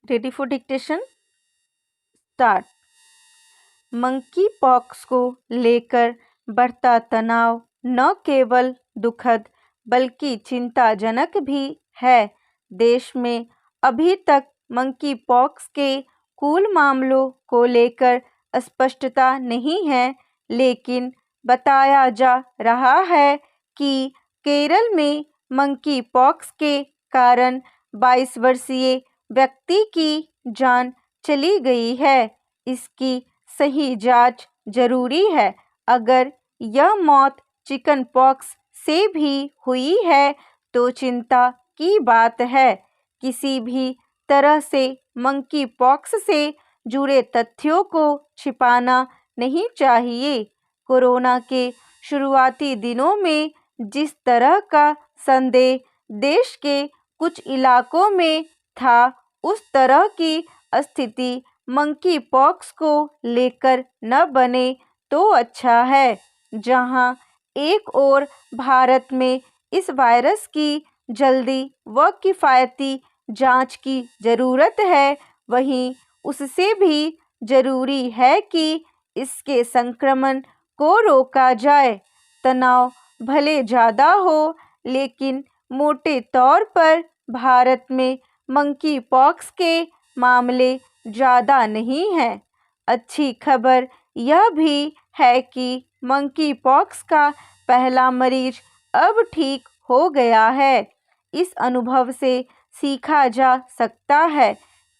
Ready for dictation, start. Monkey pox को लेकर बढ़ता तनाव न केवल दुखद बल्कि चिंताजनक भी है। देश में अभी तक मंकी पॉक्स के कुल मामलों को लेकर स्पष्टता नहीं है, लेकिन बताया जा रहा है कि केरल में मंकी पॉक्स के कारण 22 वर्षीय व्यक्ति की जान चली गई है। इसकी सही जांच जरूरी है। अगर यह मौत चिकन पॉक्स से भी हुई है तो चिंता की बात है। किसी भी तरह से मंकी पॉक्स से जुड़े तथ्यों को छिपाना नहीं चाहिए। कोरोना के शुरुआती दिनों में जिस तरह का संदेह देश के कुछ इलाकों में था, उस तरह की स्थिति मंकी पॉक्स को लेकर न बने तो अच्छा है। जहां एक ओर भारत में इस वायरस की जल्दी व किफ़ायती जांच की ज़रूरत है, वहीं उससे भी ज़रूरी है कि इसके संक्रमण को रोका जाए। तनाव भले ज़्यादा हो, लेकिन मोटे तौर पर भारत में मंकी पॉक्स के मामले ज़्यादा नहीं हैं। अच्छी खबर यह भी है कि मंकी पॉक्स का पहला मरीज अब ठीक हो गया है। इस अनुभव से सीखा जा सकता है।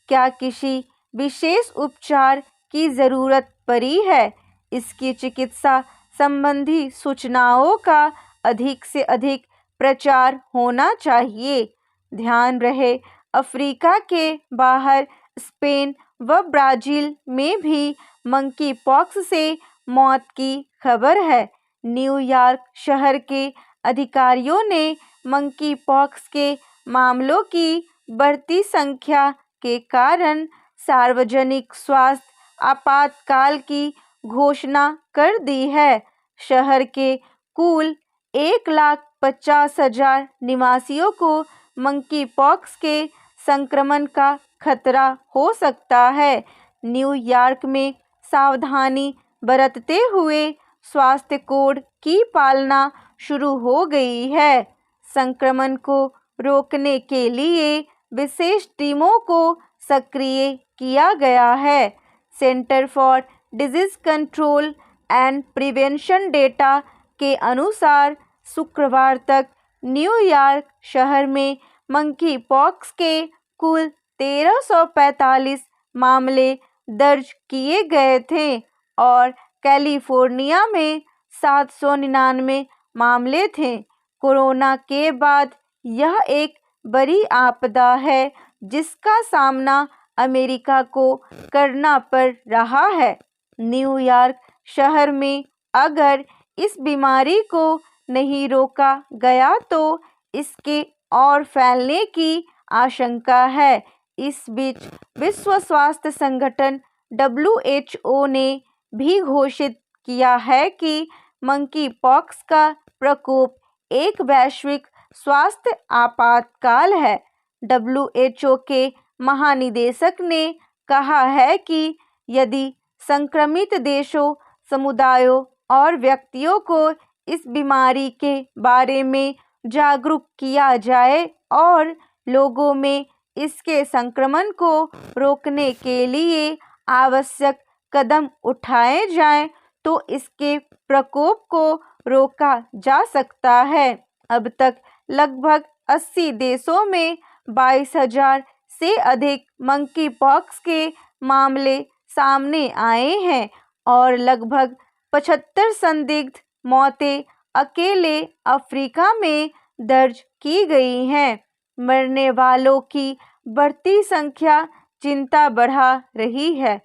क्या किसी विशेष उपचार की ज़रूरत पड़ी है? इसकी चिकित्सा संबंधी सूचनाओं का अधिक से अधिक प्रचार होना चाहिए। ध्यान रहे, अफ्रीका के बाहर स्पेन व ब्राज़ील में भी मंकी पॉक्स से मौत की खबर है। न्यूयॉर्क शहर के अधिकारियों ने मंकी पॉक्स के मामलों की बढ़ती संख्या के कारण सार्वजनिक स्वास्थ्य आपातकाल की घोषणा कर दी है। शहर के कुल 1,50,000 निवासियों को मंकी पॉक्स के संक्रमण का खतरा हो सकता है। न्यूयॉर्क में सावधानी बरतते हुए स्वास्थ्य कोड की पालना शुरू हो गई है। संक्रमण को रोकने के लिए विशेष टीमों को सक्रिय किया गया है। Centre for disease control and prevention data के अनुसार शुक्रवार तक न्यूयॉर्क शहर में मंकी पॉक्स के कुल 1,345 मामले दर्ज किए गए थे और कैलिफोर्निया में 799 मामले थे। कोरोना के बाद यह एक बड़ी आपदा है जिसका सामना अमेरिका को करना पड़ रहा है। न्यूयॉर्क शहर में अगर इस बीमारी को नहीं रोका गया तो इसके और फैलने की आशंका है। इस बीच विश्व स्वास्थ्य संगठन WHO ने भी घोषित किया है कि मंकी पॉक्स का प्रकोप एक वैश्विक स्वास्थ्य आपातकाल है। WHO के महानिदेशक ने कहा है कि यदि संक्रमित देशों, समुदायों और व्यक्तियों को इस बीमारी के बारे में जागरूक किया जाए और लोगों में इसके संक्रमण को रोकने के लिए आवश्यक कदम उठाए जाएं, तो इसके प्रकोप को रोका जा सकता है। अब तक लगभग 80 देशों में 22,000 से अधिक मंकी पॉक्स के मामले सामने आए हैं और लगभग 75 संदिग्ध मौतें अकेले अफ्रीका में दर्ज की गई हैं। मरने वालों की बढ़ती संख्या चिंता बढ़ा रही है।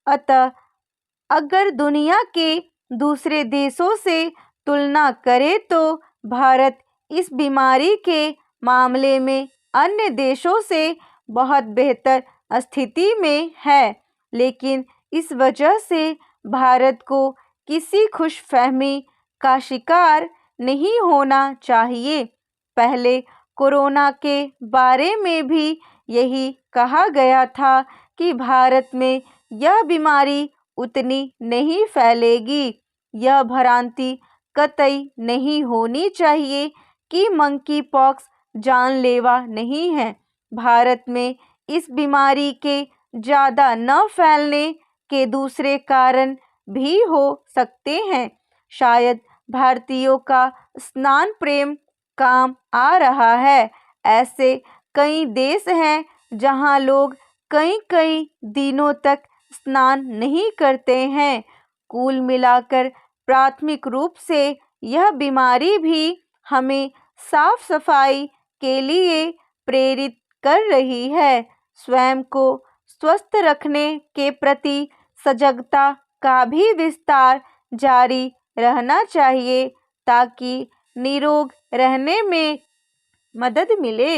अतः अगर दुनिया के दूसरे देशों से तुलना करें तो भारत इस बीमारी के मामले में अन्य देशों से बहुत बेहतर स्थिति में है, लेकिन इस वजह से भारत को किसी खुशफहमी का शिकार नहीं होना चाहिए। पहले कोरोना के बारे में भी यही कहा गया था कि भारत में यह बीमारी उतनी नहीं फैलेगी। यह भ्रांति कतई नहीं होनी चाहिए कि मंकी पॉक्स जानलेवा नहीं है। भारत में इस बीमारी के ज़्यादा न फैलने के दूसरे कारण भी हो सकते हैं। शायद भारतीयों का स्नान प्रेम काम आ रहा है। ऐसे कई देश हैं जहां लोग कई कई दिनों तक स्नान नहीं करते हैं। कुल मिलाकर प्राथमिक रूप से यह बीमारी भी हमें साफ सफाई के लिए प्रेरित कर रही है। स्वयं को स्वस्थ रखने के प्रति सजगता का भी विस्तार जारी रहना चाहिए ताकि निरोग रहने में मदद मिले।